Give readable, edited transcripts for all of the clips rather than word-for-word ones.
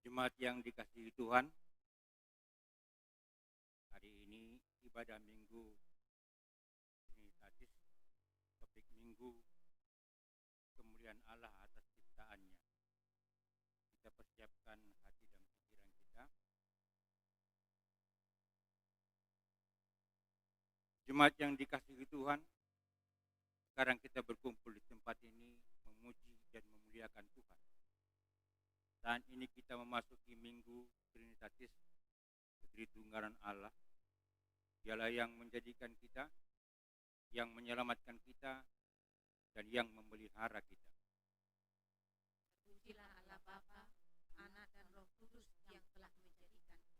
Jemaat yang dikasihi Tuhan, hari ini ibadah Minggu Trinitatis, topik Minggu kemuliaan Allah atas ciptaannya. Kita persiapkan hati dan pikiran kita. Jemaat yang dikasihi Tuhan, sekarang kita berkumpul di tempat ini memuji dan memuliakan Tuhan. Saat ini kita memasuki Minggu Trinitatis, Tritunggalan Allah. Dialah yang menjadikan kita, yang menyelamatkan kita, dan yang memelihara kita. Terpujilah Allah Bapa, Anak dan Roh Kudus yang telah menjadikan kita.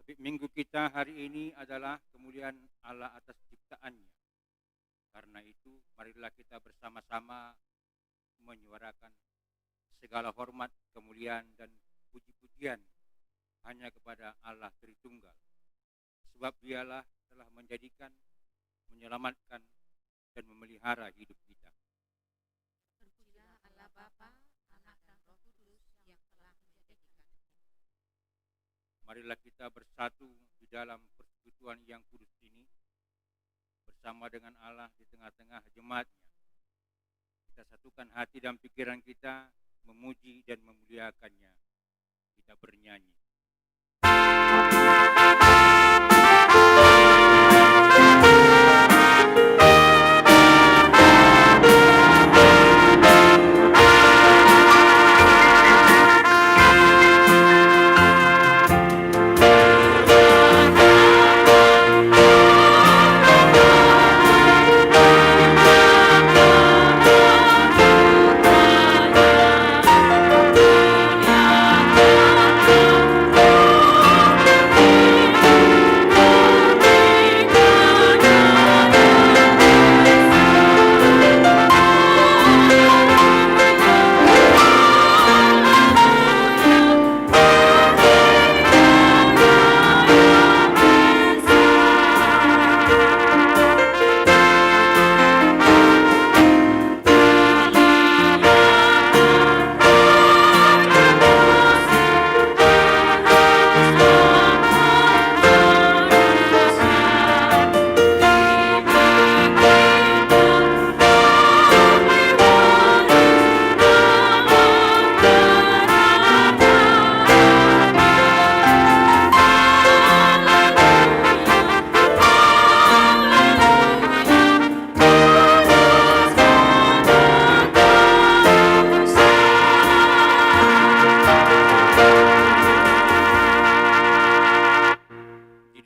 Topik Minggu kita hari ini adalah kemuliaan Allah atas ciptaannya. Karena itu, marilah kita bersama-sama menyuarakan segala hormat, kemuliaan, dan puji-pujian hanya kepada Allah Tritunggal. Sebab dialah telah menjadikan, menyelamatkan, dan memelihara hidup kita. Terpujilah Allah Bapa, Anak dan Roh Kudus yang telah menjadikan kita. Marilah kita bersatu di dalam persekutuan yang kudus ini, bersama dengan Allah di tengah-tengah jemaatnya. Kita satukan hati dan pikiran kita, memuji dan memuliakannya. Kita bernyanyi.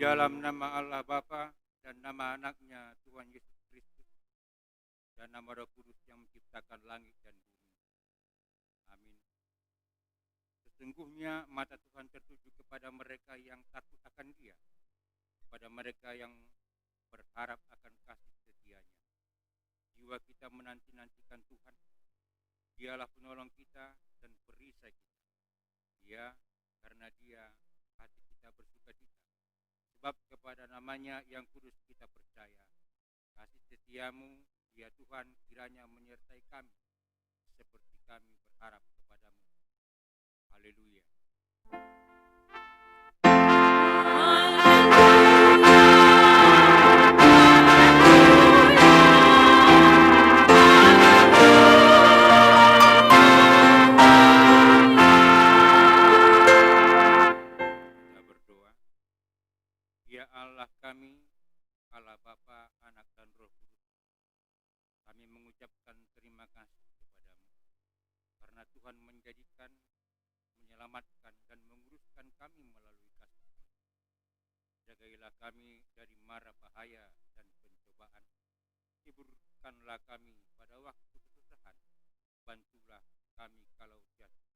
Dalam nama Allah Bapa dan nama anaknya Tuhan Yesus Kristus dan nama Roh Kudus yang menciptakan langit dan bumi. Amin. Sesungguhnya mata Tuhan tertuju kepada mereka yang takut akan Dia, kepada mereka yang berharap akan kasih setianya. Jiwa kita menanti-nantikan Tuhan. Dialah penolong kita dan perisai kita. Karena Dia hati kita bersuka cita. Sebab kepada namanya yang kudus kita percaya. Kasih setiamu, ya Tuhan, kiranya menyertai kami, seperti kami berharap kepadamu. Haleluya. Ya Allah kami, Allah Bapa, Anak dan Roh Kudus, kami mengucapkan terima kasih kepadamu, karena Tuhan menjadikan, menyelamatkan, dan menguruskan kami melalui kasih-Mu. Jagailah kami dari mara bahaya dan pencobaan, hiburkanlah kami pada waktu kesusahan, bantulah kami kalau jatuh,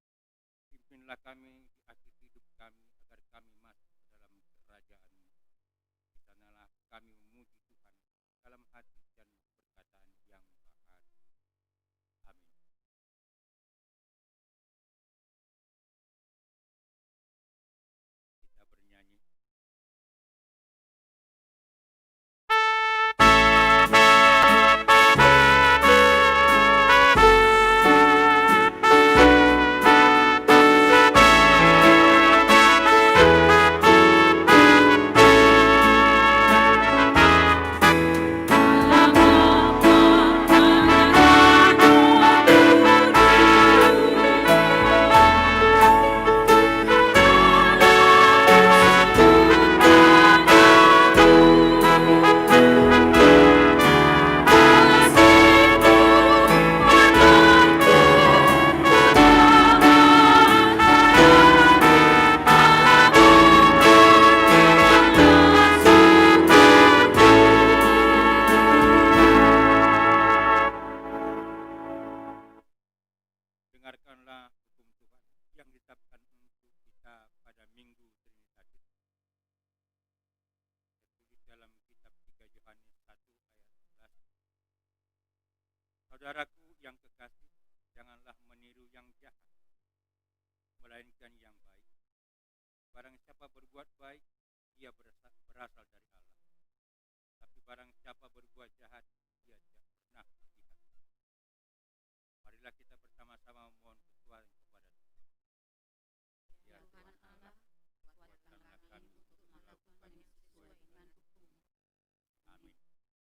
pimpinlah kami di akhir hidup kami, agar kami masuk ke dalam kerajaan-Mu. Sanalah kami memuji Tuhan dalam hati dan perkataan yang bahari. Amin. Kita bernyanyi. dengarkanlah hukum Tuhan yang ditetapkan untuk kita pada Minggu Trinitatis. Tertulis dalam kitab 3 Yohanes 1 ayat 11. Saudaraku yang kekasih, janganlah meniru yang jahat, melainkan yang baik. Barang siapa berbuat baik, ia berasal dari Allah. Tapi barang siapa berbuat jahat, ia tidak pernah melihat. Marilah kita bersama-sama memohon kesukaan kepada Tuhan. Ya Tuhan Allah, kuatkanlah kami untuk melakukan yang sesuai dengan hukum. Amin. Kita bernyanyi.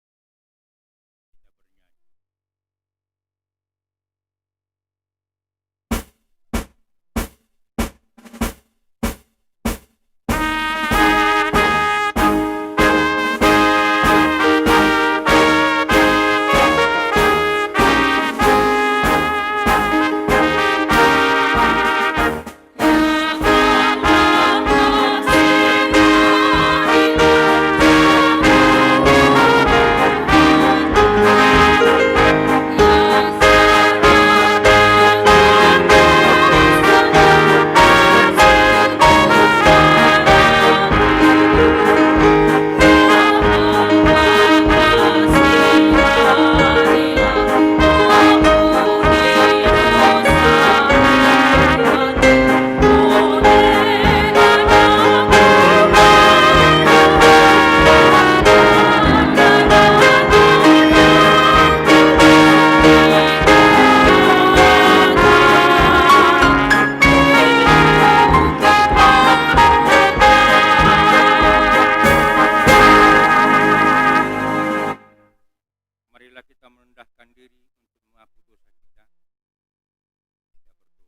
Marilah kita merendahkan diri untuk mengaku dosa kita. Kita berdoa.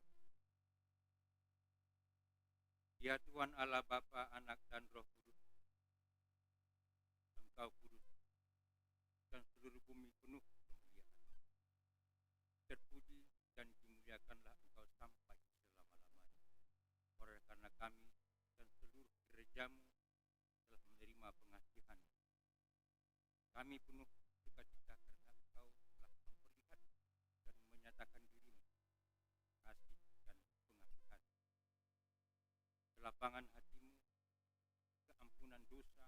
Ya Tuhan Allah Bapa, Anak dan Roh Kudus, Engkau kudus dan seluruh bumi penuh kemuliaan. Terpuji dan dimuliakanlah Engkau sampai selama-lamanya. Oleh karena kami dan seluruh gerejamu telah menerima pengasihan. Kami penuh sukacita karena Engkau telah memperlihatkan dan menyatakan dirimu, kasih dan pengasihan. Kelapangan hatimu, keampunan dosa,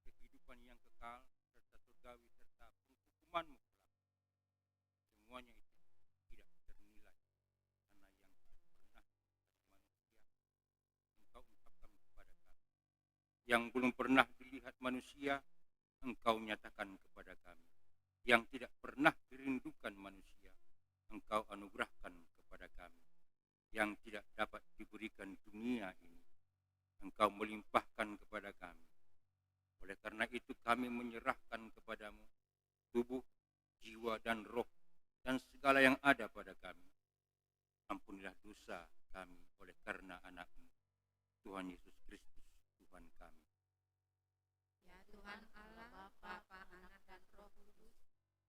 kehidupan yang kekal, serta surgawi, serta penghukumanmu kelak. Semuanya itu tidak ternilai, karena yang tidak pernah manusia, Engkau ungkapkan kepada kami. Yang belum pernah dilihat manusia, Engkau nyatakan kepada kami. Yang tidak pernah dirindukan manusia, Engkau anugerahkan kepada kami. Yang tidak dapat diberikan dunia ini, Engkau melimpahkan kepada kami. Oleh karena itu kami menyerahkan kepadamu tubuh, jiwa, dan roh, dan segala yang ada pada kami. Ampunilah dosa kami oleh karena Anak-Mu, Tuhan Yesus Kristus, Tuhan kami. Ya Tuhan Allah, Bapa, Anak, dan Roh Kudus,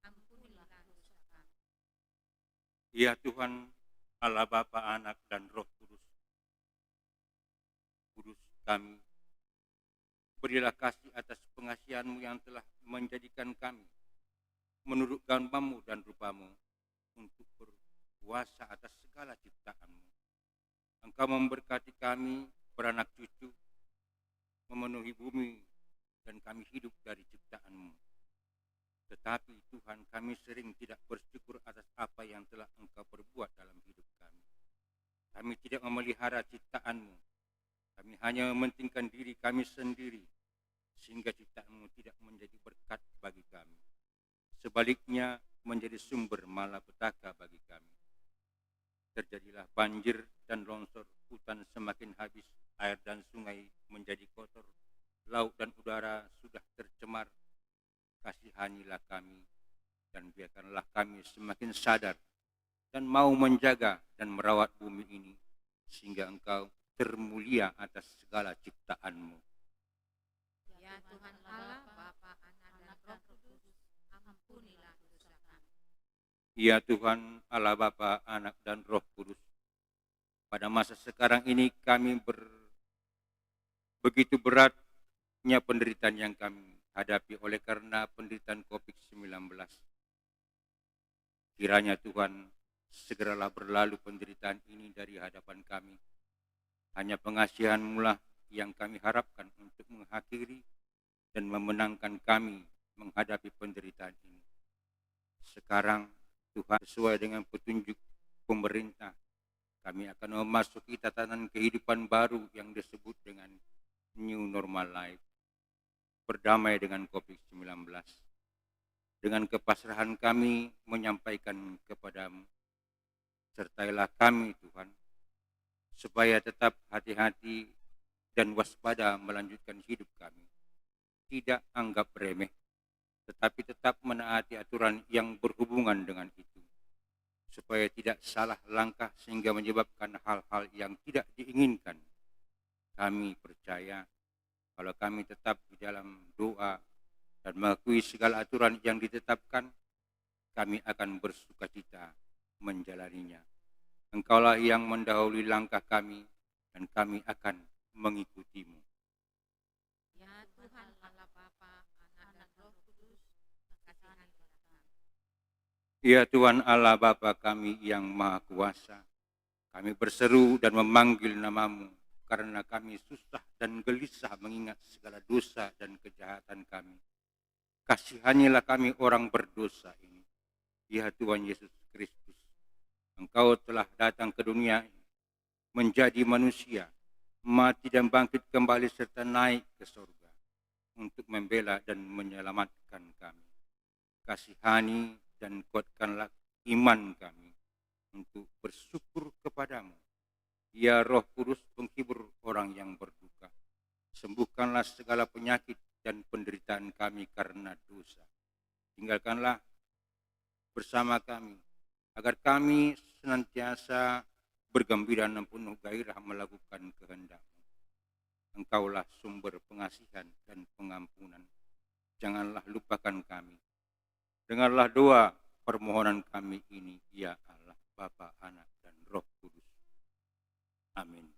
ampunilah dosa kami. Ya Tuhan Allah Bapa, Anak, dan Roh Kudus, Kudus kami, berilah kasih atas pengasihan-Mu yang telah menjadikan kami menurut gambar-Mu dan rupa-Mu untuk berkuasa atas segala ciptaan-Mu. Engkau memberkati kami beranak cucu, memenuhi bumi, dan kami hidup dari ciptaan-Mu. Tetapi Tuhan, kami sering tidak bersyukur atas apa yang telah Engkau perbuat dalam hidup kami. Kami tidak memelihara ciptaan-Mu. Kami hanya mementingkan diri kami sendiri, sehingga ciptaan-Mu tidak menjadi berkat bagi kami. Sebaliknya, menjadi sumber malapetaka bagi kami. Terjadilah banjir dan longsor, hutan semakin habis, air dan sungai menjadi kotor, laut dan udara sudah tercemar. Kasihanilah kami, dan biarkanlah kami semakin sadar dan mau menjaga dan merawat bumi ini, sehingga Engkau termulia atas segala ciptaan-Mu. Ya Tuhan Allah, Bapa, Anak, dan Roh Kudus, ampunilah dosa kami. Ya Tuhan Allah Bapa, Anak, dan Roh Kudus, pada masa sekarang ini kami begitu beratnya penderitaan yang kami hadapi oleh karena penderitaan COVID-19. Kiranya Tuhan, segeralah berlalu penderitaan ini dari hadapan kami. Hanya pengasihan-Mu lah yang kami harapkan untuk mengakhiri dan memenangkan kami menghadapi penderitaan ini. Sekarang Tuhan, sesuai dengan petunjuk pemerintah, kami akan memasuki tatanan kehidupan baru yang disebut dengan New Normal Life, berdamai dengan COVID-19. Dengan kepasrahan kami menyampaikan kepada-Mu, sertailah kami Tuhan, supaya tetap hati-hati dan waspada melanjutkan hidup kami. Tidak anggap remeh, tetapi tetap menaati aturan yang berhubungan dengan itu, supaya tidak salah langkah sehingga menyebabkan hal-hal yang tidak diinginkan. Kami percaya kalau kami tetap di dalam doa dan mengakui segala aturan yang ditetapkan, kami akan bersukacita menjalaninya. Engkaulah yang mendahului langkah kami, dan kami akan mengikuti-Mu. Ya Tuhan Allah Bapa, Anak dan Roh Kudus, kasihani kami. Ya Tuhan Allah Bapa kami yang Maha Kuasa, kami berseru dan memanggil nama-Mu, karena kami susah dan gelisah mengingat segala dosa dan kejahatan kami. Kasihanilah kami orang berdosa ini. Ya Tuhan Yesus Kristus, Engkau telah datang ke dunia menjadi manusia, mati dan bangkit kembali serta naik ke surga untuk membela dan menyelamatkan kami. Kasihani dan kuatkanlah iman kami untuk bersyukur kepadamu. Ya Roh Kudus, penghibur orang yang berduka, sembuhkanlah segala penyakit dan penderitaan kami karena dosa. Tinggalkanlah bersama kami, agar kami senantiasa bergembira dan penuh gairah melakukan kehendak-Mu. Engkaulah sumber pengasihan dan pengampunan. Janganlah lupakan kami. Dengarlah doa permohonan kami ini, ya Allah, Bapa, Anak, dan Roh Kudus. Amin.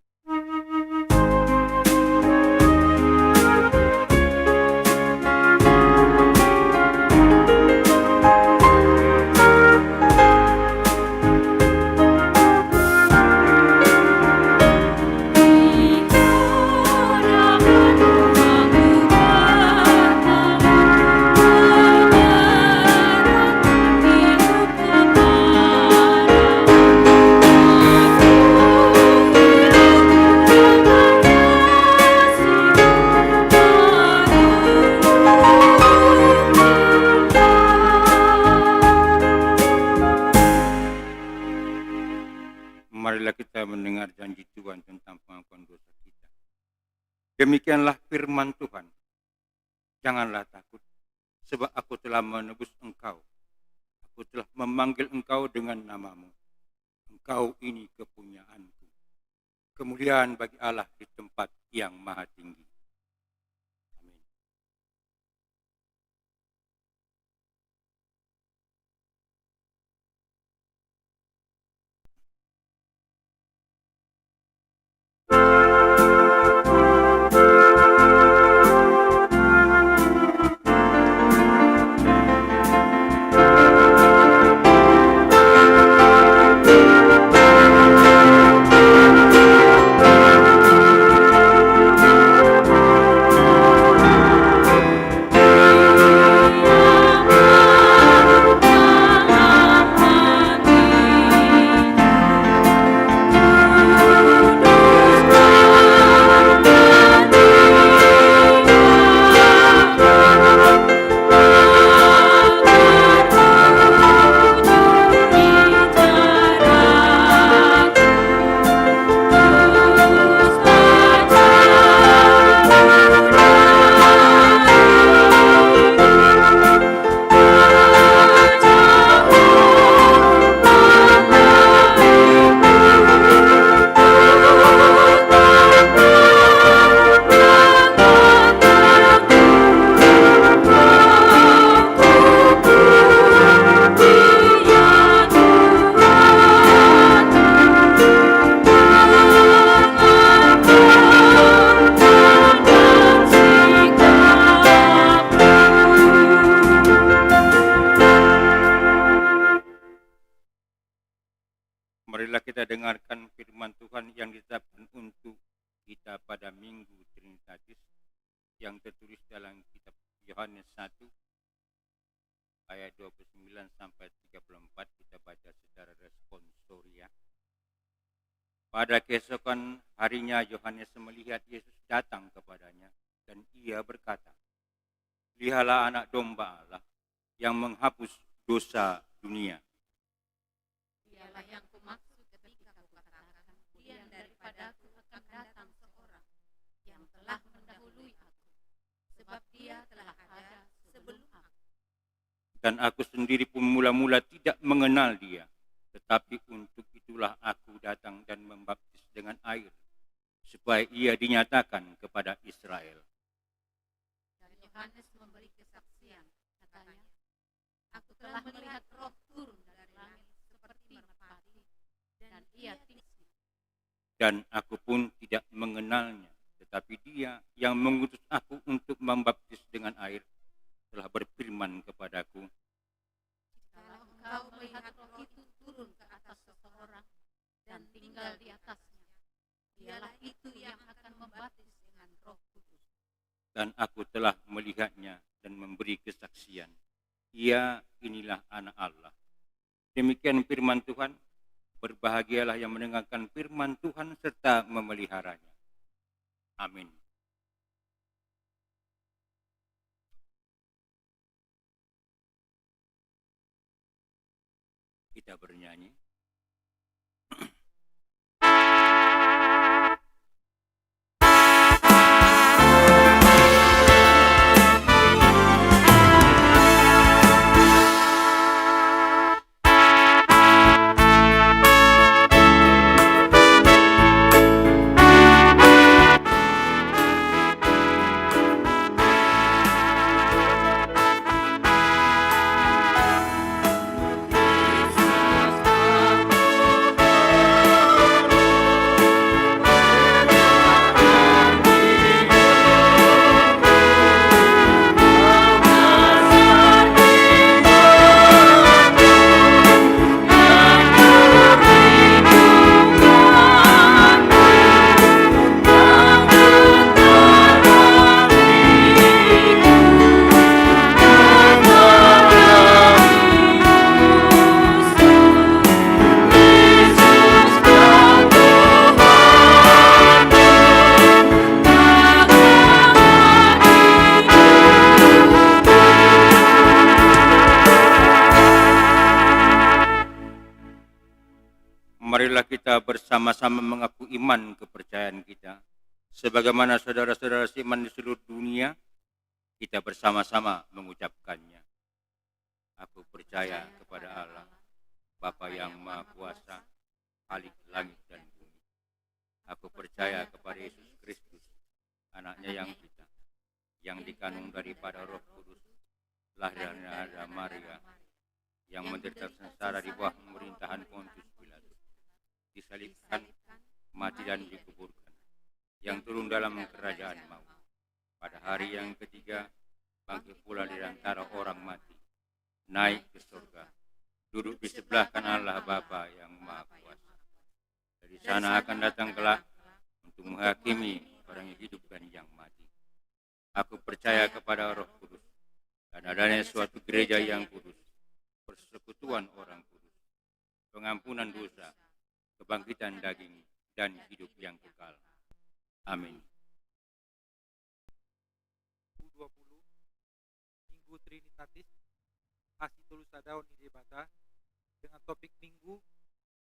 Marilah kita mendengar janji Tuhan tentang pengampunan dosa kita. Demikianlah firman Tuhan. Janganlah takut, sebab aku telah menebus engkau. Aku telah memanggil engkau dengan namamu. Engkau ini kepunyaanku. Kemuliaan bagi Allah di tempat yang maha tinggi. Amin. Marilah kita dengarkan firman Tuhan yang ditetapkan untuk kita pada Minggu Trinitatis yang tertulis dalam kitab Yohanes 1 ayat 29 sampai 34. Kita baca secara responsoria. Pada keesokan harinya Yohanes melihat Yesus datang kepadanya dan ia berkata, "Lihatlah anak domba Allah yang menghapus dosa dunia." Dialah yang kumaksud ketika kukatakan, kemudian daripadaku akan datang seorang yang telah mendahului aku, sebab dia telah ada sebelum aku. Dan aku sendiri pun mula-mula tidak mengenal dia, tetapi untuk itulah aku datang dan membaptis dengan air, supaya ia dinyatakan kepada Israel. Dan Yohanes memberi kesaksian, katanya, aku telah melihat Roh turun dari langit seperti merpati, dan ia tinggi. Dan aku pun tidak mengenalnya, tetapi dia yang mengutus aku untuk membaptis dengan air telah berfirman kepadaku, Kalau engkau melihat Roh itu turun ke atas seseorang dan tinggal di atasnya, dialah itu yang akan membaptis dengan Roh Kudus. dan aku telah melihatnya dan memberi kesaksian. Ia inilah anak Allah. Demikian firman Tuhan. Berbahagialah yang mendengarkan firman Tuhan serta memeliharanya. Amin. Kita bernyanyi. Marilah kita bersama-sama mengaku iman kepercayaan kita. Sebagaimana saudara-saudara seiman di seluruh dunia, kita bersama-sama mengucapkannya. Aku percaya kepada Allah, Bapa yang Maha Kuasa, Khalik langit dan bumi. Aku percaya kepada Yesus Kristus, anaknya yang kita, yang dikandung daripada Roh Kudus, lahir dari Maria, yang menderita sengsara di bawah pemerintahan Pontius Pilatus, disalibkan, mati dan dikuburkan, yang turun dalam kerajaan maut. Pada hari yang ketiga, bangkit pula di antara orang mati, naik ke surga, duduk di sebelah kanan Allah Bapa yang Maha Kuasa. Dari sana akan datang kelak untuk menghakimi orang yang hidup dan yang mati. Aku percaya kepada Roh Kudus dan adanya suatu gereja yang kudus, persekutuan orang kudus, pengampunan dosa, kebangkitan daging, dan hidup yang kekal. Amin. 2020 Minggu Trinitatis Kasih Tulusa Daun di Debata dengan topik Minggu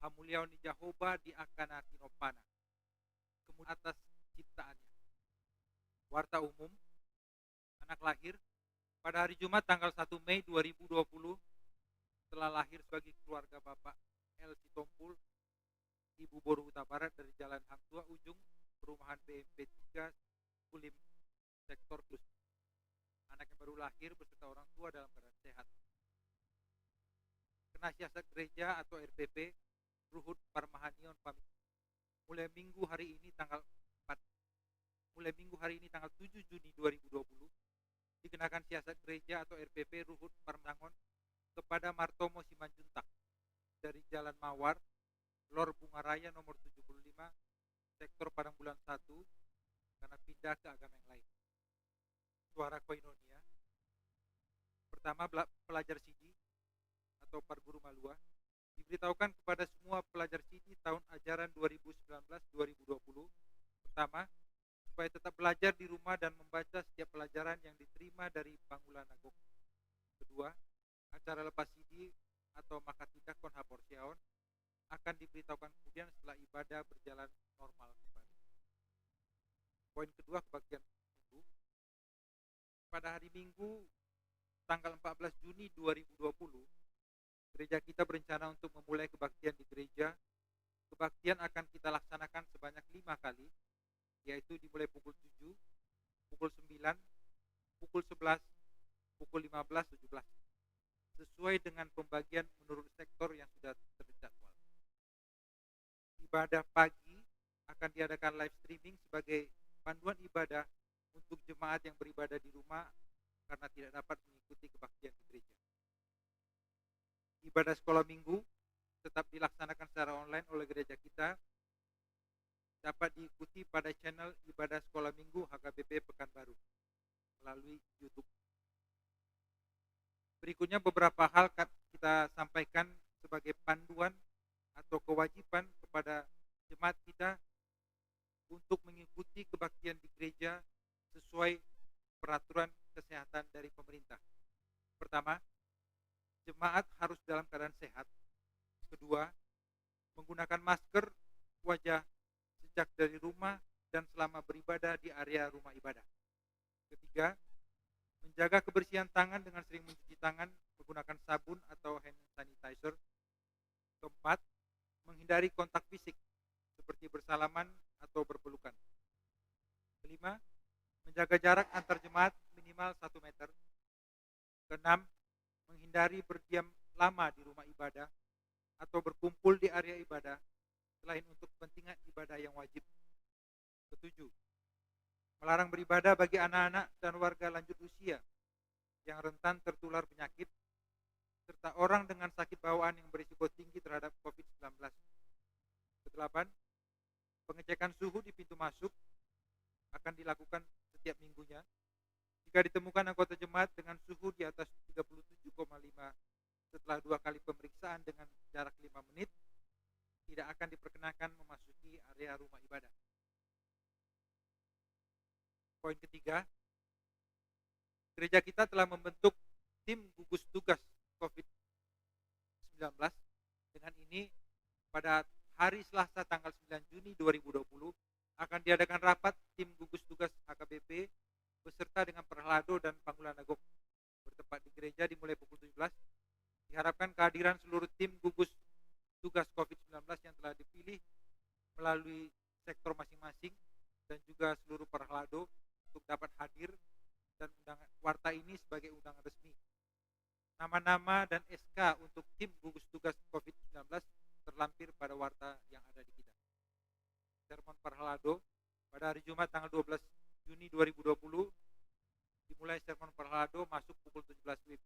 Hamuliaon ni Jehovah di Akana Tinopana, kemudian atas ciptaannya. Warta umum, anak lahir pada hari Jumat tanggal 1 Mei 2020 telah lahir sebagai keluarga Bapak L. Sitompul, Ibu Boru Huta Barat dari Jalan Hang Tua Ujung, perumahan BMP 3, Kulim, Sektor Kus. Anak yang baru lahir beserta orang tua dalam keadaan sehat. Kena siasat gereja atau RPP, Ruhut Parmahanion Pamit. Mulai minggu hari ini tanggal 7 Juni 2020 dikenakan siasat gereja atau RPP Ruhut Parmangon kepada Martomo Simanjuntak dari Jalan Mawar Lor Bunga Raya nomor 75, sektor Padang Bulan 1, karena pindah ke agama yang lain. Suara Koinonia. Pertama, pelajar Sidi atau Parguru Malua diberitahukan kepada semua pelajar Sidi tahun ajaran 2019-2020. Pertama, supaya tetap belajar di rumah dan membaca setiap pelajaran yang diterima dari Pangulan Agung. Kedua, acara lepas Sidi atau Makatidak Konhaporsiaon akan diberitahukan kemudian setelah ibadah berjalan normal kembali. Poin kedua, kebaktian Minggu. Pada hari Minggu tanggal 14 Juni 2020, gereja kita berencana untuk memulai kebaktian di gereja. Kebaktian akan kita laksanakan sebanyak 5 kali, yaitu dimulai pukul 7, pukul 9, pukul 11, pukul 15, 17. Sesuai dengan pembagian menurut sektor yang sudah terjadwal. Ibadah pagi akan diadakan live streaming sebagai panduan ibadah untuk jemaat yang beribadah di rumah karena tidak dapat mengikuti kebaktian di gereja. Ibadah sekolah minggu tetap dilaksanakan secara online oleh gereja kita, dapat diikuti pada channel ibadah sekolah minggu HKBP Pekanbaru melalui YouTube. Berikutnya beberapa hal kita sampaikan sebagai panduan atau kewajiban kepada jemaat kita untuk mengikuti kebaktian di gereja sesuai peraturan kesehatan dari pemerintah. Pertama, jemaat harus dalam keadaan sehat. Kedua, menggunakan masker wajah sejak dari rumah dan selama beribadah di area rumah ibadah. Ketiga, menjaga kebersihan tangan dengan sering mencuci tangan menggunakan sabun atau hand sanitizer. Keempat, menghindari kontak fisik seperti bersalaman atau berpelukan. Kelima, menjaga jarak antar jemaat minimal 1 meter. Keenam, menghindari berdiam lama di rumah ibadah atau berkumpul di area ibadah selain untuk kepentingan ibadah yang wajib. Ketujuh, melarang beribadah bagi anak-anak dan warga lanjut usia yang rentan tertular penyakit serta orang dengan sakit bawaan yang berisiko tinggi terhadap COVID-19. Kedelapan, pengecekan suhu di pintu masuk akan dilakukan setiap minggunya. Jika ditemukan anggota jemaat dengan suhu di atas 37,5 setelah 2 kali pemeriksaan dengan jarak 5 menit, tidak akan diperkenakan memasuki area rumah ibadah. Poin ketiga, gereja kita telah membentuk tim gugus tugas COVID-19. Dengan ini, pada hari Selasa tanggal 9 Juni 2020 akan diadakan rapat tim gugus tugas HKBP beserta dengan Perhlado dan Pangulan Agung bertempat di gereja dimulai pukul 17. Diharapkan kehadiran seluruh tim gugus tugas COVID-19 yang telah dipilih melalui sektor masing-masing dan juga seluruh Perhlado untuk dapat hadir dan undangan warta ini sebagai undangan resmi. Nama-nama dan SK untuk tim gugus tugas COVID-19 terlampir pada warta yang ada di kita. Sermon Perhlado pada hari Jumat tanggal 12 Juni 2020 dimulai sermon Perhlado masuk pukul 17 WIB.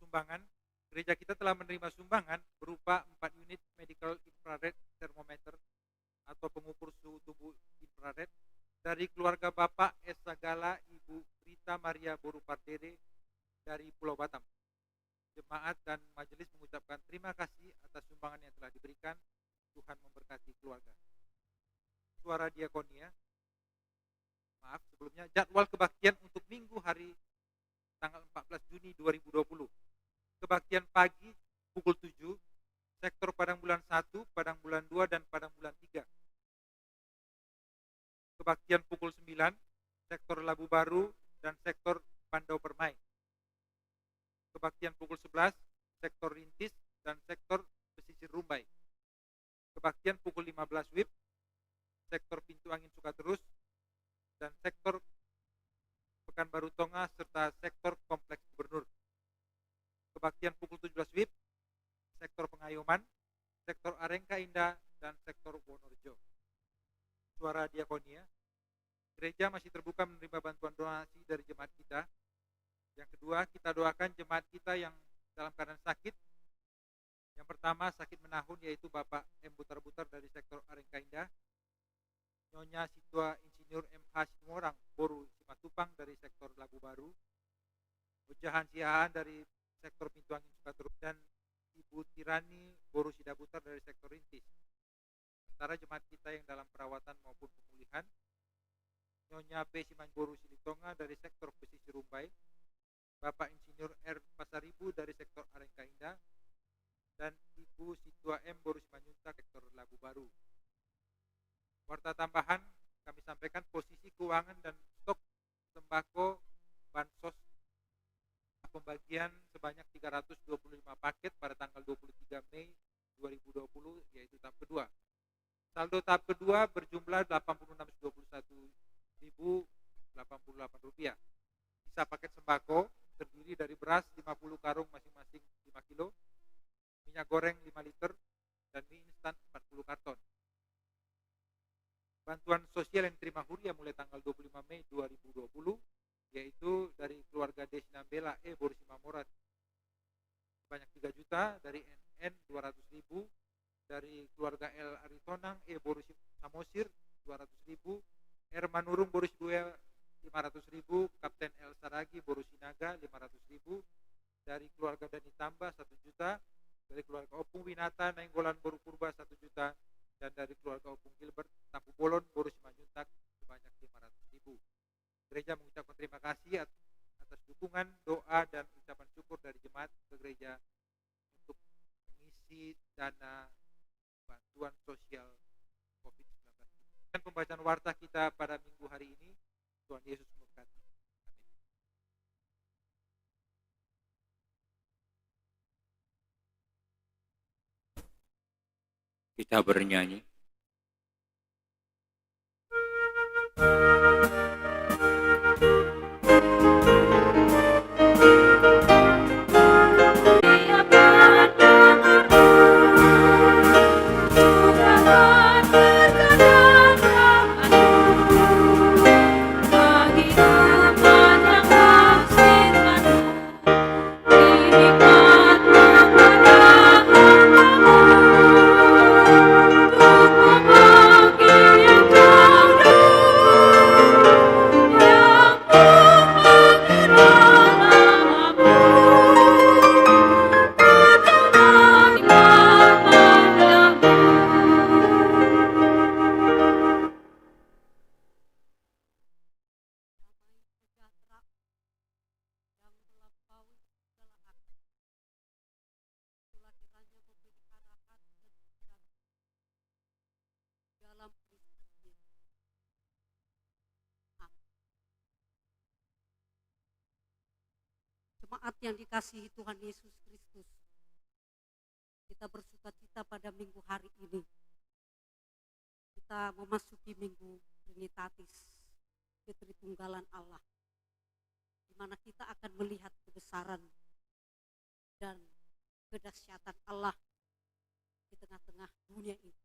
Sumbangan, gereja kita telah menerima sumbangan berupa 4 unit medical infrared thermometer atau pengukur suhu tubuh infrared dari keluarga Bapak S. Sagala Ibu Rita Maria Boru Pardede dari Pulau Batam. Jemaat dan majelis mengucapkan terima kasih atas sumbangan yang telah diberikan. Tuhan memberkati keluarga. Suara Diakonia. Maaf, sebelumnya jadwal kebaktian untuk minggu hari tanggal 14 Juni 2020. Kebaktian pagi pukul 7, sektor Padang Bulan 1, Padang Bulan 2, dan Padang Bulan 3. Kebaktian pukul 9, sektor Labu Baru dan sektor Pandau Permai. Kebaktian pukul 11, sektor Rintis dan sektor Pesisir Rumbai. Kebaktian pukul 15 WIB, sektor Pintu Angin Sukaterus dan sektor Pekanbaru Tonga serta sektor Kompleks Gubernur. Kebaktian pukul 17 WIB, sektor Pengayoman, sektor Arengka Indah dan sektor Wonorejo. Suara Diakonia. Gereja masih terbuka menerima bantuan donasi dari jemaat kita. Yang kedua, kita doakan jemaat kita yang dalam keadaan sakit. Yang pertama sakit menahun yaitu Bapak M. Butar-Butar dari sektor Arengka Indah, Nyonya Sitwa Insinyur MH Situmorang Boru Simatupang dari sektor Labu Baru, Ujahan Siahaan dari sektor Pintu Angin Sukaturu, dan Ibu Tirani Boru Sidabutar dari sektor Rintis. Sementara jemaat kita yang dalam perawatan maupun pemulihan, Nyonya B. Simanboru Silitonga dari sektor Pesisir Rumbai, Bapak Insinyur R. Pasaribu dari sektor Arengka Indah, dan Ibu Sitwa M. Boru Simanyunta sektor Labu Baru. Warta tambahan kami sampaikan posisi keuangan dan stok sembako bansos pembagian sebanyak 325 paket pada tanggal 23 Mei 2020 yaitu tahap kedua. Saldo tahap kedua berjumlah Rp86.221.088. Sisa paket sembako terdiri dari beras 50 karung masing-masing 5 kilo, minyak goreng 5 liter, dan mie instan 40 karton. Bantuan sosial yang diterima Huria mulai tanggal 25 Mei 2020 yaitu dari keluarga Desinambela E. Boru Simamorat sebanyak 3 juta, dari NN 200.000, dari keluarga L. Aritonang E. Boru Samosir 200.000, R. Manurung Boru Sibuya 500.000, Kapten L. Saragi Boru Sinaga 500.000, dari keluarga Dani Tamba 1 juta, dari keluarga Opung Winata Nainggolan Boru Purba 1 juta, dan dari keluarga Opung Gilbert Tapu Bolon Boru Simanjuntak sebanyak 500.000. Gereja mengucapkan terima kasih atas dukungan, doa, dan ucapan syukur dari jemaat ke gereja untuk mengisi dana bantuan sosial COVID-19. Dan pembacaan warta kita pada minggu hari ini, Tuhan Yesus memberkati. Amin. Kita bernyanyi. Jemaat yang dikasihi Tuhan Yesus Kristus, kita bersukacita pada minggu hari ini. Kita memasuki minggu Trinitatis, Ketritunggalan Allah, di mana kita akan melihat kebesaran dan kedahsyatan Allah di tengah-tengah dunia ini.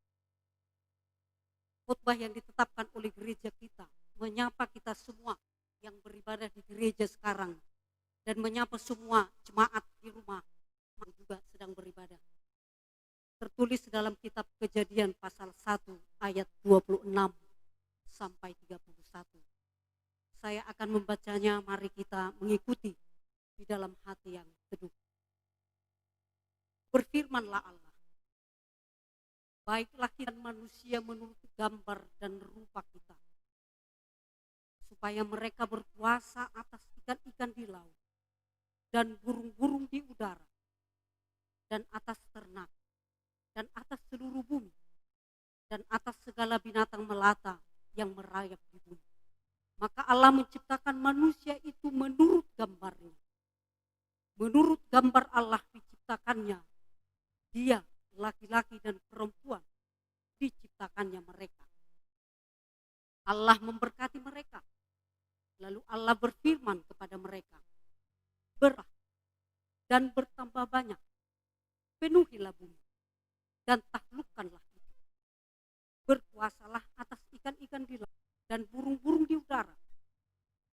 Khotbah yang ditetapkan oleh gereja kita menyapa kita semua yang beribadah di gereja sekarang, dan menyapa semua jemaat di rumah yang juga sedang beribadah. Tertulis dalam kitab Kejadian pasal 1 ayat 26 sampai 31. Saya akan membacanya, mari kita mengikuti di dalam hati yang teduh. Berfirmanlah Allah, baiklah kita manusia menurut gambar dan rupa kita, supaya mereka berkuasa atas ikan-ikan di laut, dan burung-burung di udara, dan atas ternak, dan atas seluruh bumi, dan atas segala binatang melata yang merayap di bumi. Maka Allah menciptakan manusia itu menurut gambarnya. Menurut gambar Allah diciptakannya, dia, laki-laki dan perempuan, diciptakannya mereka. Allah memberkati mereka. Lalu Allah berfirman kepada mereka, berah dan bertambah banyak, penuhilah bumi dan taklukkanlah itu. Berkuasalah atas ikan-ikan di laut dan burung-burung di udara,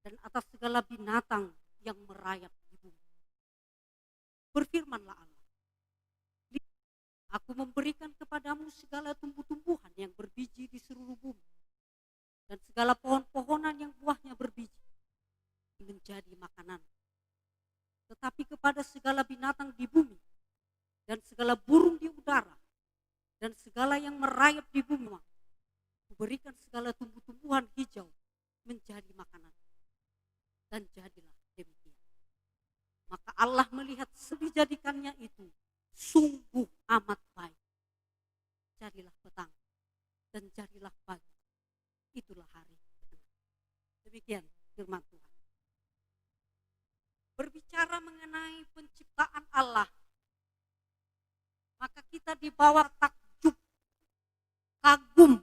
dan atas segala binatang yang merayap di bumi. Berfirmanlah Allah, memberikan kepadamu segala tumbuh-tumbuhan yang berbiji di seluruh bumi, dan segala pohon-pohonan yang buahnya berbiji menjadi makanan. Tetapi kepada segala binatang di bumi, dan segala burung di udara, dan segala yang merayap di bumi, kuberikan segala tumbuh-tumbuhan hijau menjadi makanan. Dan jadilah demikian. Maka Allah melihat dijadikannya itu sungguh amat baik. Jadilah petang dan jadilah pagi. Itulah hari. Demikian firman Tuhan. Berbicara mengenai penciptaan Allah, maka kita dibawa takjub, kagum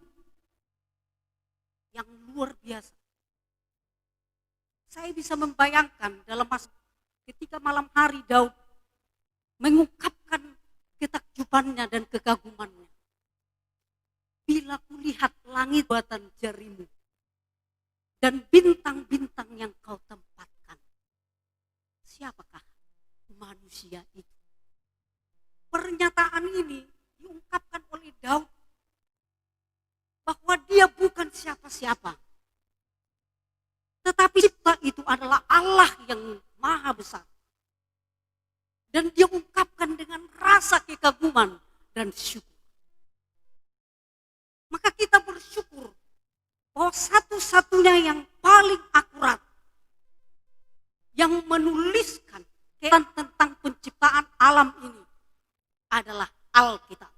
yang luar biasa. Saya bisa membayangkan dalam masa ketika malam hari Daud mengungkapkan ketakjubannya dan kekagumannya. Bila kulihat langit buatan jarimu dan bintang-bintang yang kau tempatkan, siapakah manusia itu? Pernyataan ini diungkapkan oleh Daud bahwa dia bukan siapa-siapa. Tetapi cipta itu adalah Allah yang maha besar. Dan dia ungkapkan dengan rasa kekaguman dan syukur. Maka kita bersyukur bahwa satu-satunya yang paling akurat yang menuliskan tentang penciptaan alam ini adalah Alkitab.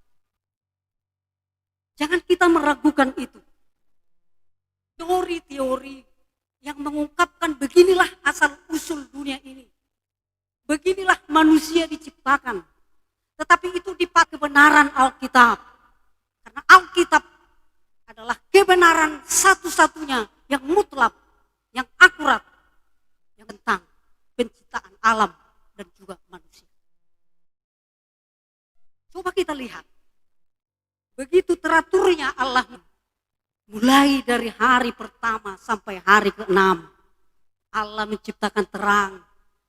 Jangan kita meragukan itu. Teori-teori yang mengungkapkan beginilah asal-usul dunia ini. Beginilah manusia diciptakan. Tetapi itu dipakai kebenaran Alkitab. Karena Alkitab adalah kebenaran satu-satunya yang mutlak, yang akurat, yang tentang penciptaan alam dan juga manusia. Coba kita lihat. Begitu teraturnya Allah, mulai dari hari pertama sampai hari ke-6. Allah menciptakan terang,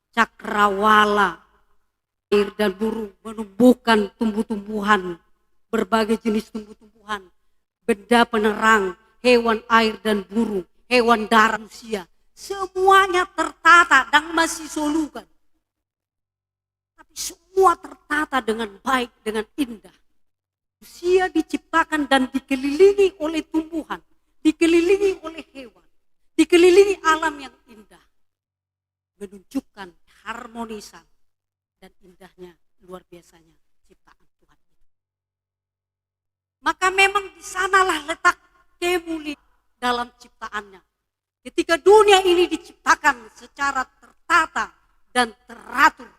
cakrawala, air dan burung, menumbuhkan tumbuh-tumbuhan, berbagai jenis tumbuh-tumbuhan, benda penerang, hewan air dan burung, hewan darat, manusia. Semuanya tertata dan masih solukan. Tapi semua tertata dengan baik, dengan indah. Manusia diciptakan dan dikelilingi oleh tumbuhan, dikelilingi oleh hewan, dikelilingi alam yang indah, menunjukkan harmonisan dan indahnya luar biasanya ciptaan Tuhan. Maka memang di sanalah letak kemuliaan dalam ciptaannya. Ketika dunia ini diciptakan secara tertata dan teratur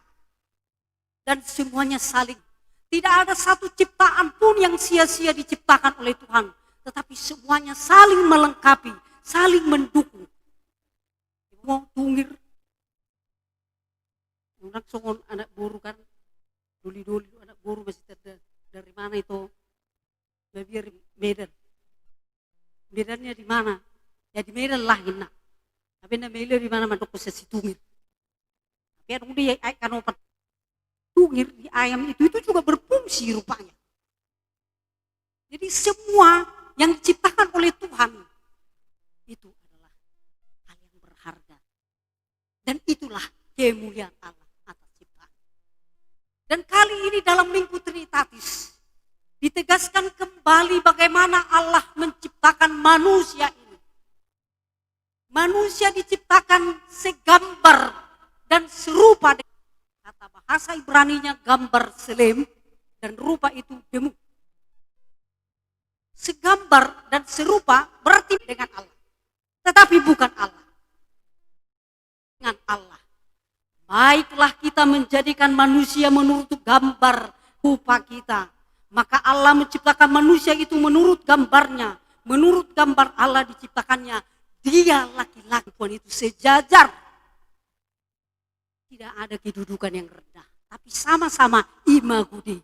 dan semuanya saling. Tidak ada satu ciptaan pun yang sia-sia diciptakan oleh Tuhan. Tetapi semuanya saling melengkapi, saling mendukung. Mau tungir. Songon anak buru kan. Duli-duli anak buru masih dari mana itu? Dari Medan. Medannya di mana? Ya di Medan lah hina. Tapi na Medan di mana mandok bisa si tungir. Tapi ada dia kan opat. Tungir di ayam itu juga berfungsi rupanya. Jadi semua yang diciptakan oleh Tuhan itu adalah hal yang berharga. Dan itulah kemuliaan Allah atas ciptaan. Dan kali ini dalam Minggu Trinitatis ditegaskan kembali bagaimana Allah menciptakan manusia ini. Manusia diciptakan segambar dan serupa dengan kata bahasa Ibraninya gambar selem dan rupa itu demu. Segambar dan serupa berarti dengan Allah. Tetapi bukan Allah. Dengan Allah. Baiklah kita menjadikan manusia menurut gambar rupa kita. Maka Allah menciptakan manusia itu menurut gambarnya. Menurut gambar Allah diciptakannya. Dia laki-laki pun itu sejajar. Tidak ada kedudukan yang rendah, tapi sama-sama imago Dei.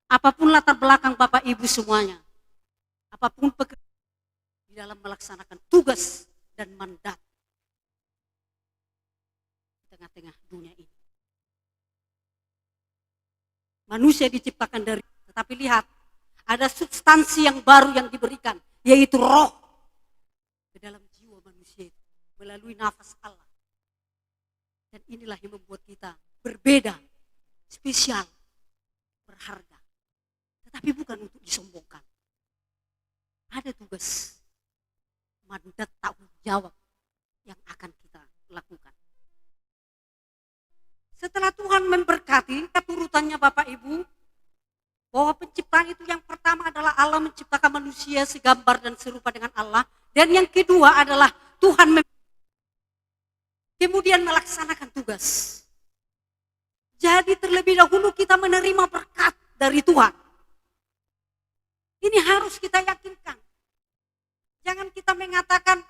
Apapun latar belakang Bapak Ibu semuanya, apapun pekerjaan di dalam melaksanakan tugas dan mandat di tengah-tengah dunia ini. Manusia diciptakan dari, tetapi lihat, ada substansi yang baru yang diberikan, yaitu roh ke dalam jiwa manusia itu, melalui nafas Allah. Dan inilah yang membuat kita berbeda, spesial, berharga. Tetapi bukan untuk disombongkan. Ada tugas, mandat, tanggung jawab yang akan kita lakukan. Setelah Tuhan memberkati, turutannya Bapak Ibu, bahwa penciptaan itu yang pertama adalah Allah menciptakan manusia segambar dan serupa dengan Allah. Dan yang kedua adalah Tuhan kemudian melaksanakan tugas. Jadi terlebih dahulu kita menerima berkat dari Tuhan. Ini harus kita yakinkan. Jangan kita mengatakan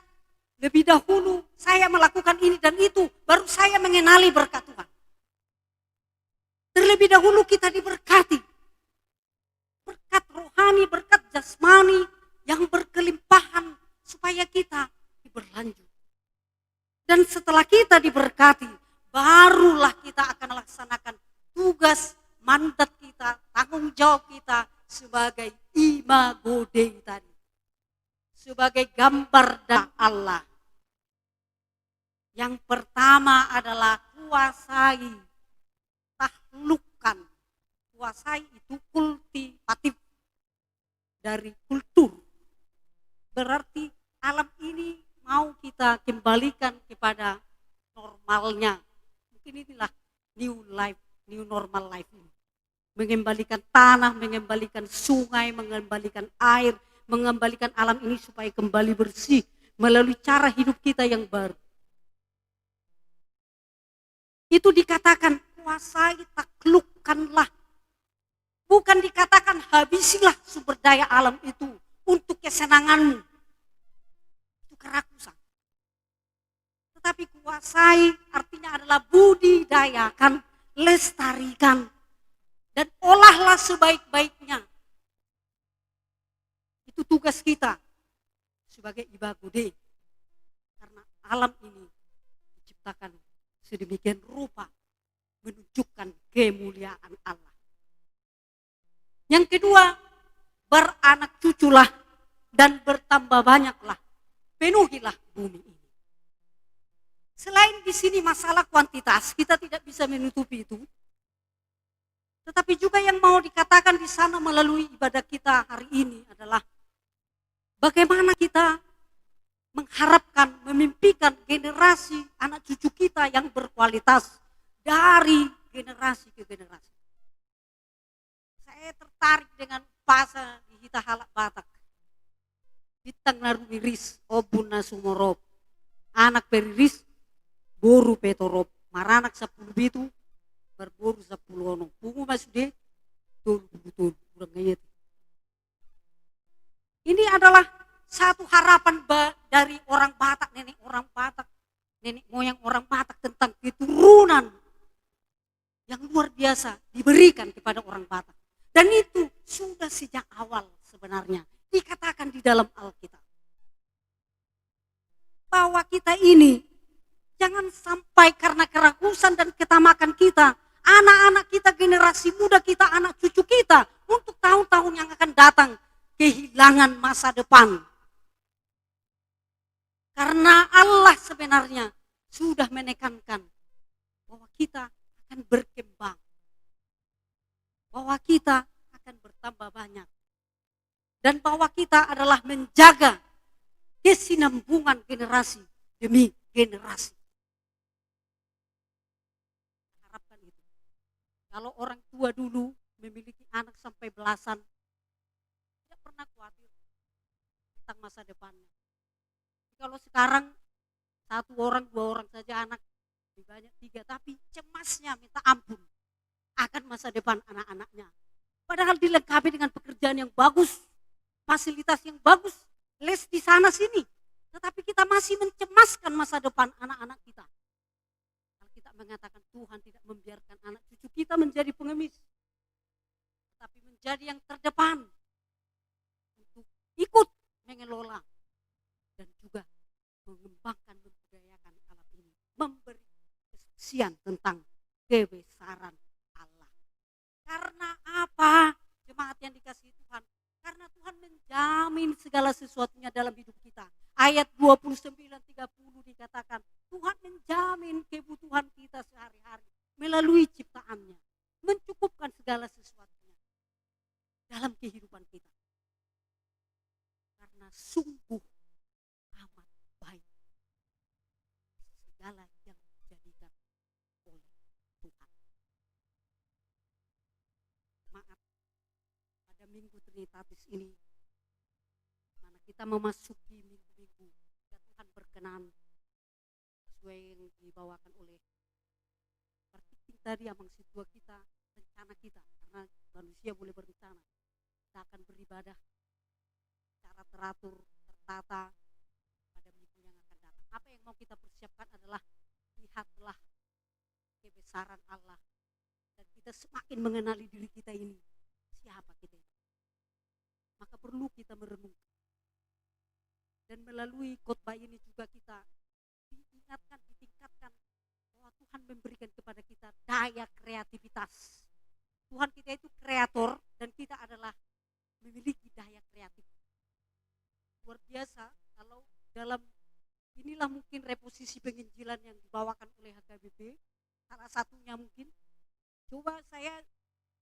lebih dahulu saya melakukan ini dan itu, baru saya mengenali berkat Tuhan. Terlebih dahulu kita diberkati. Berkat rohani, berkat jasmani yang berkelimpahan supaya kita berlanjut. Dan setelah kita diberkati, barulah kita akan laksanakan tugas, mandat kita, tanggung jawab kita sebagai imago Dei tadi. Sebagai gambar dari Allah. Yang pertama adalah kuasai, taklukkan. Kuasai itu kultivatif dari kultur. Berarti alam ini mau kita kembalikan kepada normalnya. Mungkin inilah new life, new normal life ini. Mengembalikan tanah, mengembalikan sungai, mengembalikan air, mengembalikan alam ini supaya kembali bersih melalui cara hidup kita yang baru. Itu dikatakan kuasai, taklukkanlah. Bukan dikatakan habisilah sumber daya alam itu untuk kesenanganmu. Itu kerakusan. Tetapi kuasai artinya adalah budidayakan, lestarikan, dan olahlah sebaik-baiknya. Itu tugas kita sebagai imago Dei. Karena alam ini diciptakan sedemikian rupa menunjukkan kemuliaan Allah. Yang kedua, beranak cuculah dan bertambah banyaklah. Penuhilah bumi ini. Selain di sini masalah kuantitas, kita tidak bisa menutupi itu. Tetapi juga yang mau dikatakan di sana melalui ibadah kita hari ini adalah bagaimana kita mengharapkan, memimpikan generasi anak cucu kita yang berkualitas dari generasi ke generasi. Saya tertarik dengan bahasa di Hitahalak Batak. Bitang narumi ris, obun nasumorob. Anak beriris, boru petorob. Maranak 10 bitu, berboru 10 ono. Pungu masude, betul, kurang ngayet. Ini adalah satu harapan dari orang Batak, nenek orang Batak, nenek moyang orang Batak tentang keturunan yang luar biasa diberikan kepada orang Batak. Dan itu sudah sejak awal sebenarnya dikatakan di dalam Alkitab. Bahwa kita ini jangan sampai karena kerakusan dan ketamakan kita, anak-anak kita, generasi muda kita, anak cucu kita, untuk tahun-tahun yang akan datang, kehilangan masa depan. Karena Allah sebenarnya sudah menekankan bahwa kita akan berkembang. Bahwa kita akan bertambah banyak. Dan bahwa kita adalah menjaga kesinambungan generasi demi generasi. Harapkan itu. Kalau orang tua dulu memiliki anak sampai belasan, tidak pernah khawatir tentang masa depannya. Kalau sekarang 1 orang, 2 orang saja anak, lebih banyak 3, tapi cemasnya minta ampun akan masa depan anak-anaknya. Padahal dilengkapi dengan pekerjaan yang bagus, fasilitas yang bagus, les di sana sini. Tetapi kita masih mencemaskan masa depan anak-anak kita. Kita mengatakan Tuhan tidak membiarkan anak cucu kita menjadi pengemis, tapi menjadi yang terdepan untuk ikut mengelola dan juga mengembangkan, membudayakan alam ini, memberi kesaksian tentang kebesaran Allah. Karena apa? Jemaat yang dikasihi Tuhan, karena Tuhan menjamin segala sesuatunya dalam hidup kita. Ayat 29-30 dikatakan, Tuhan menjamin kebutuhan kita sehari-hari melalui ciptaannya, mencukupkan segala sesuatunya dalam kehidupan kita. Karena sungguh amat baik segala yang dijadikan oleh Tuhan. Maaf, pada Minggu Trinitatis ini, mana kita memasuki minggu-minggu yang Tuhan berkenan sesuai yang dibawakan oleh pertikting tadi yang situa kita, rencana kita, karena manusia boleh berencana. Kita akan beribadah secara teratur, tertata pada minggu yang akan datang. Apa yang mau kita persiapkan adalah lihatlah kebesaran Allah, dan kita semakin mengenali diri kita ini, siapa kita ini. Maka perlu kita merenungkan, dan melalui khotbah ini juga kita diingatkan, ditingkatkan bahwa Tuhan memberikan kepada kita daya kreativitas. Tuhan kita itu kreator, dan kita adalah memiliki daya kreatif. Luar biasa kalau dalam inilah mungkin reposisi penginjilan yang dibawakan oleh HKBP, salah satunya mungkin. Coba saya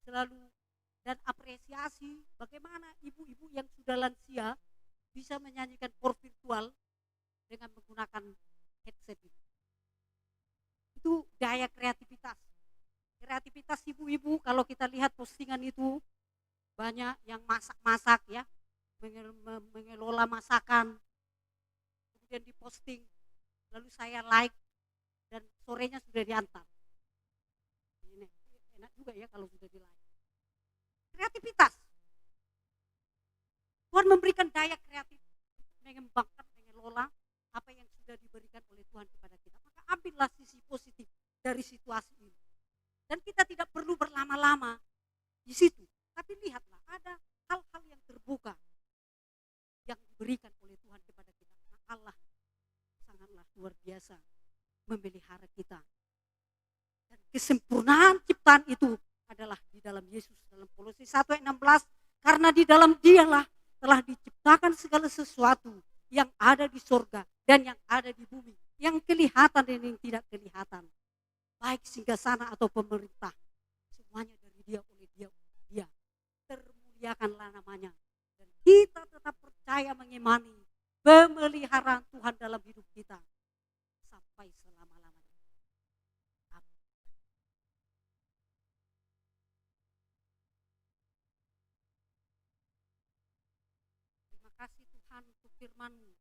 selalu dan apresiasi bagaimana ibu-ibu yang sudah lansia bisa menyanyikan kor virtual dengan menggunakan headset itu. Itu daya kreativitas. Kreativitas ibu-ibu, kalau kita lihat postingan itu banyak yang masak-masak ya, mengelola masakan, kemudian diposting, lalu saya like, dan sorenya sudah diantar. Ini enak juga ya kalau sudah di like. Kreativitas. Tuhan memberikan daya kreatif, mengembangkan, mengelola apa yang sudah diberikan oleh Tuhan kepada kita. Maka ambillah sisi positif dari situasi ini. Dan kita tidak perlu berlama-lama di situ. Tapi lihatlah, ada hal-hal yang terbuka yang diberikan oleh Tuhan kepada kita. Karena Allah sangatlah luar biasa memelihara kita. Dan kesempurnaan ciptaan itu adalah di dalam Yesus. Dalam Kolose 1:16, karena di dalam Dialah telah diciptakan segala sesuatu yang ada di surga dan yang ada di bumi, yang kelihatan dan yang tidak kelihatan, baik singgasana atau pemerintah, semuanya dari Dia, oleh Dia, Dia. Termuliakanlah namanya. Dan kita tetap percaya, mengimani pemeliharaan Tuhan dalam hidup kita sampai selama-lamanya. Amin. Terima kasih Tuhan untuk firman-Mu.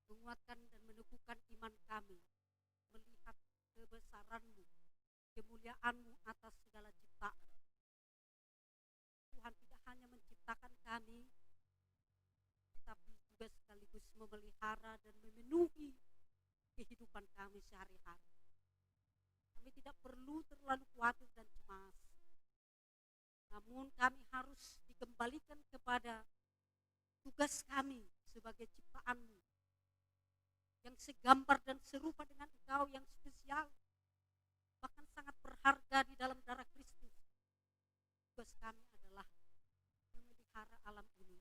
Menguatkan dan meneguhkan iman kami, melihat kebesaran-Mu, kemuliaan-Mu atas segala ciptaan. Tuhan tidak hanya menciptakan kami, tetapi juga sekaligus memelihara dan memenuhi kehidupan kami sehari-hari. Kami tidak perlu terlalu khawatir dan cemas. Namun kami harus dikembalikan kepada tugas kami sebagai ciptaan-Mu yang segambar dan serupa dengan Engkau, yang spesial, bahkan sangat berharga di dalam darah Kristus. Tugas kami adalah memelihara alam ini,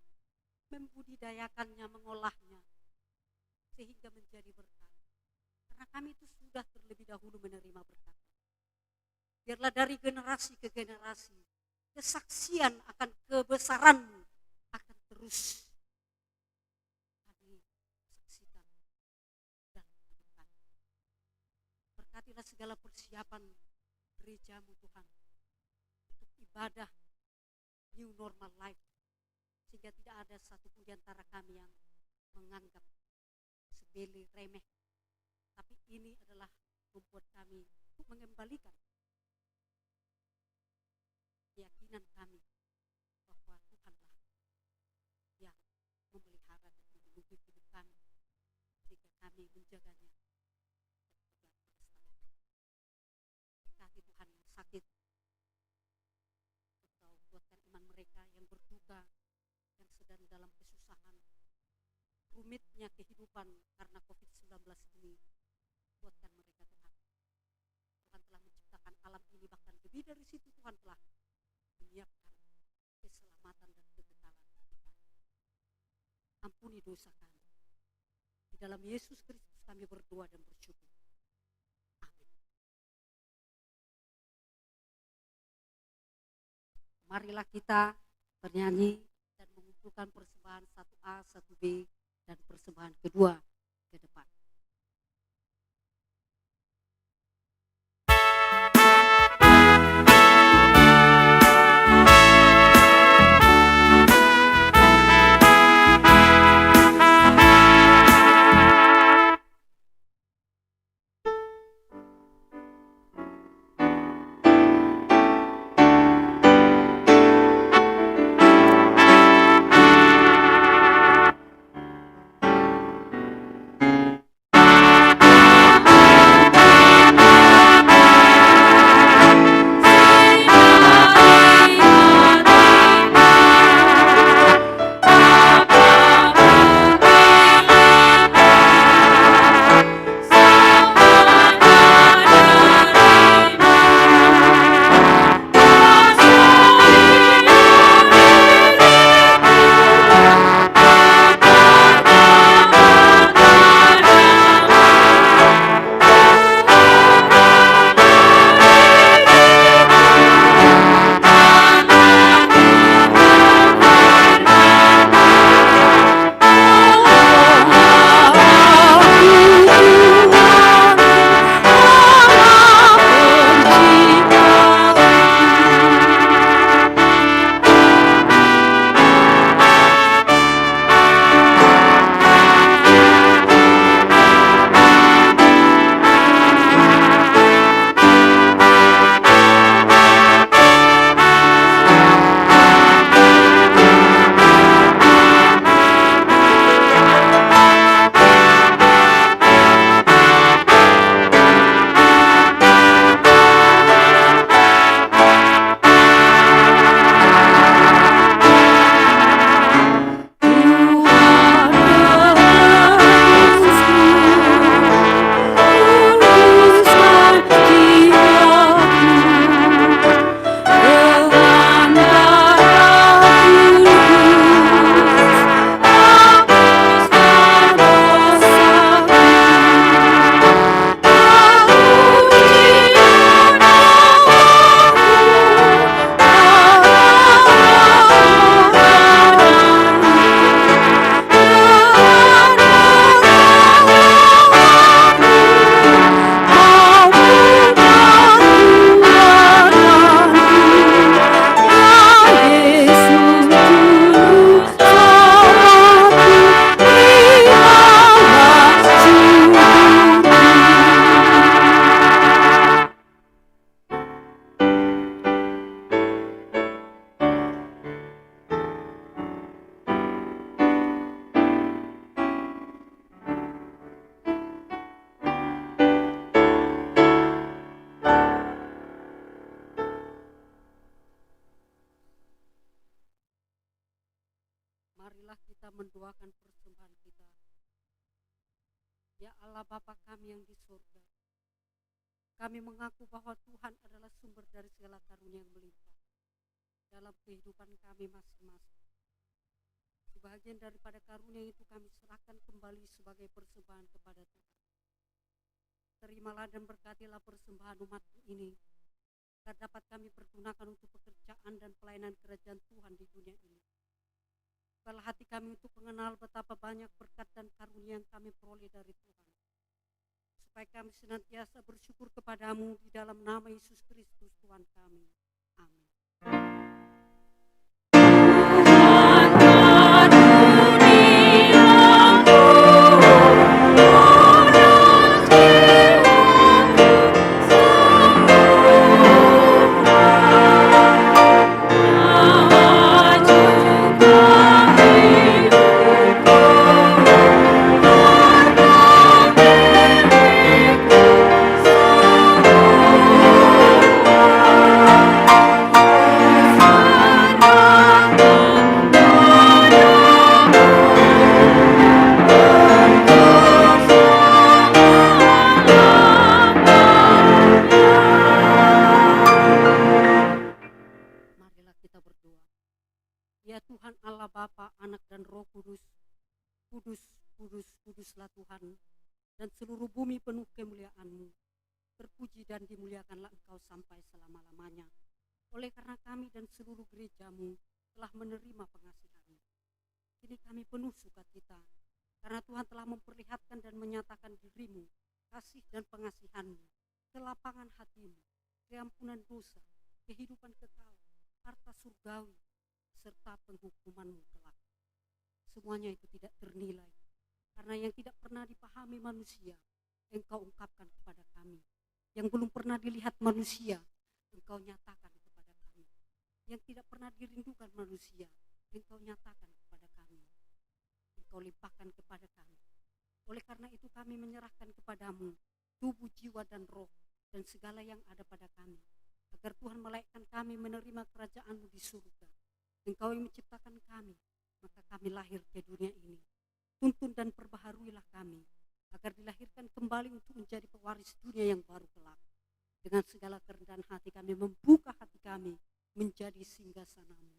membudidayakannya, mengolahnya, sehingga menjadi berkat. Karena kami itu sudah terlebih dahulu menerima berkat. Biarlah dari generasi ke generasi, kesaksian akan kebesaran-Mu akan terus kami saksikan dan lakukan. Berkatilah segala persiapan gereja-Mu Tuhan untuk ibadah new normal life, sehingga tidak ada satupun di antara kami yang menganggap sepele, remeh. Tapi ini adalah membuat kami untuk mengembalikan keyakinan kami bahwa Tuhanlah yang memelihara dan memenuhi hidup kami, sehingga kami menjaganya dan juga melestarikan. Berkati Tuhan yang sakit, Engkau kuatkan iman mereka yang berduka, yang sedang dalam kesusahan, rumitnya kehidupan karena COVID-19 ini. Kuatkan mereka Tuhan. Tuhan telah menciptakan alam ini, bahkan lebih dari situ Tuhan telah menyiapkan keselamatan dan kekekalan bagi kami. Ampuni dosa kami. Di dalam Yesus Kristus kami berdoa dan bersyukur. Amin. Marilah kita bernyanyi dan mengumpulkan persembahan 1A, 1B, dan persembahan kedua ke depan. Marilah kita mendoakan persembahan kita. Ya Allah Bapa kami yang di surga, kami mengaku bahwa Tuhan adalah sumber dari segala karunia yang melimpah dalam kehidupan kami masing-masing. Sebahagian daripada karunia itu kami serahkan kembali sebagai persembahan kepada Tuhan. Terimalah dan berkatilah persembahan umat-Mu ini, agar dapat kami pergunakan untuk pekerjaan dan pelayanan kerajaan Tuhan di dunia ini. Bukalah hati kami untuk mengenal betapa banyak berkat dan karunia yang kami peroleh dari Tuhan, supaya kami senantiasa bersyukur kepadamu di dalam nama Yesus Kristus Tuhan kami. Amin. Ya Tuhan Allah Bapa, Anak dan Roh Kudus, kudus, kudus, kuduslah Tuhan, dan seluruh bumi penuh kemuliaan-Mu. Terpuji dan dimuliakanlah Engkau sampai selama-lamanya. Oleh karena kami dan seluruh gereja-Mu telah menerima pengasihan-Mu, kini kami penuh sukacita, karena Tuhan telah memperlihatkan dan menyatakan diri-Mu, kasih dan pengasihan-Mu, kelapangan hati-Mu, keampunan dosa, kehidupan kekal, harta surgawi, serta penghukuman-Mu kelak. Semuanya itu tidak ternilai, karena yang tidak pernah dipahami manusia, Engkau ungkapkan kepada kami. Yang belum pernah dilihat manusia, Engkau nyatakan kepada kami. Yang tidak pernah dirindukan manusia, Engkau nyatakan kepada kami. Engkau limpahkan kepada kami. Oleh karena itu kami menyerahkan kepadamu tubuh, jiwa, dan roh, dan segala yang ada pada kami, agar Tuhan melayakan kami menerima kerajaan-Mu di surga. Engkau yang menciptakan kami, maka kami lahir ke dunia ini. Tuntun dan perbaharuilah kami, agar dilahirkan kembali untuk menjadi pewaris dunia yang baru kelak. Dengan segala kerendahan hati kami membuka hati kami menjadi singgasana-Mu.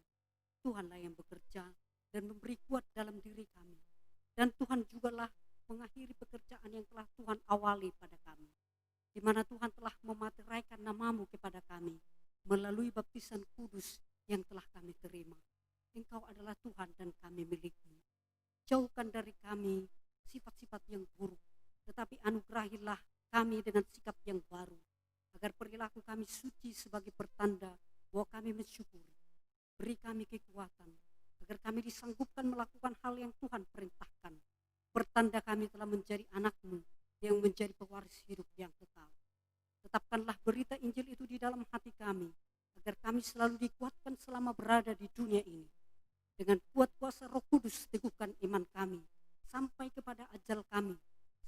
Tuhanlah yang bekerja dan memberi kuat dalam diri kami. Dan Tuhan jugalah mengakhiri pekerjaan yang telah Tuhan awali pada kami, di mana Tuhan telah memateraikan nama-Mu kepada kami melalui baptisan kudus yang telah kami terima. Engkau adalah Tuhan dan kami milik-Mu. Jauhkan dari kami sifat-sifat yang buruk, tetapi anugerahilah kami dengan sikap yang baru, agar perilaku kami suci sebagai pertanda bahwa kami mensyukuri. Beri kami kekuatan, agar kami disanggupkan melakukan hal yang Tuhan perintahkan. Pertanda kami telah menjadi anak-Mu yang menjadi pewaris hidup yang kekal. Tetapkanlah berita Injil itu di dalam hati kami, agar kami selalu dikuatkan selama berada di dunia ini. Dengan kuat kuasa Roh Kudus teguhkan iman kami sampai kepada ajal kami,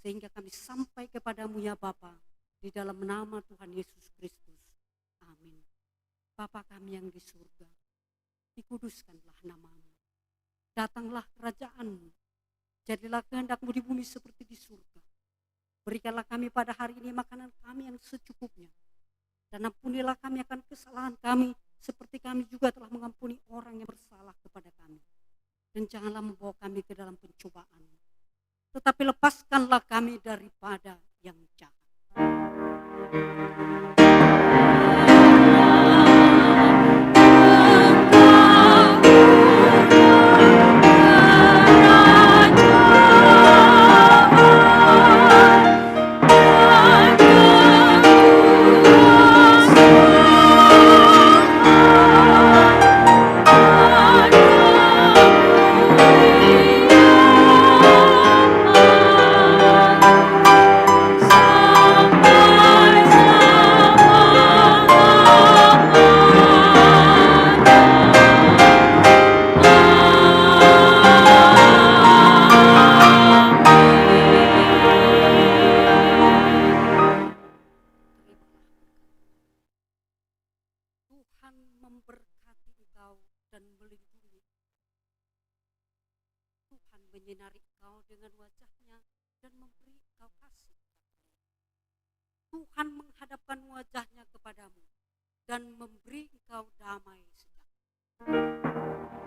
sehingga kami sampai kepadamu ya Bapa, di dalam nama Tuhan Yesus Kristus. Amin. Bapa kami yang di surga, dikuduskanlah nama-Mu. Datanglah kerajaan-Mu, jadilah kehendak-Mu di bumi seperti di surga. Berikanlah kami pada hari ini makanan kami yang secukupnya, dan ampunilah kami akan kesalahan kami, seperti kami juga telah mengampuni orang yang bersalah kepada kami. Dan janganlah membawa kami ke dalam pencobaan, tetapi lepaskanlah kami daripada yang jahat. Tuhan memberkati engkau dan melindungi. Tuhan menyinari engkau dengan wajah-Nya dan memberi engkau kasih. Tuhan menghadapkan wajah-Nya kepadamu dan memberi engkau damai sejahtera.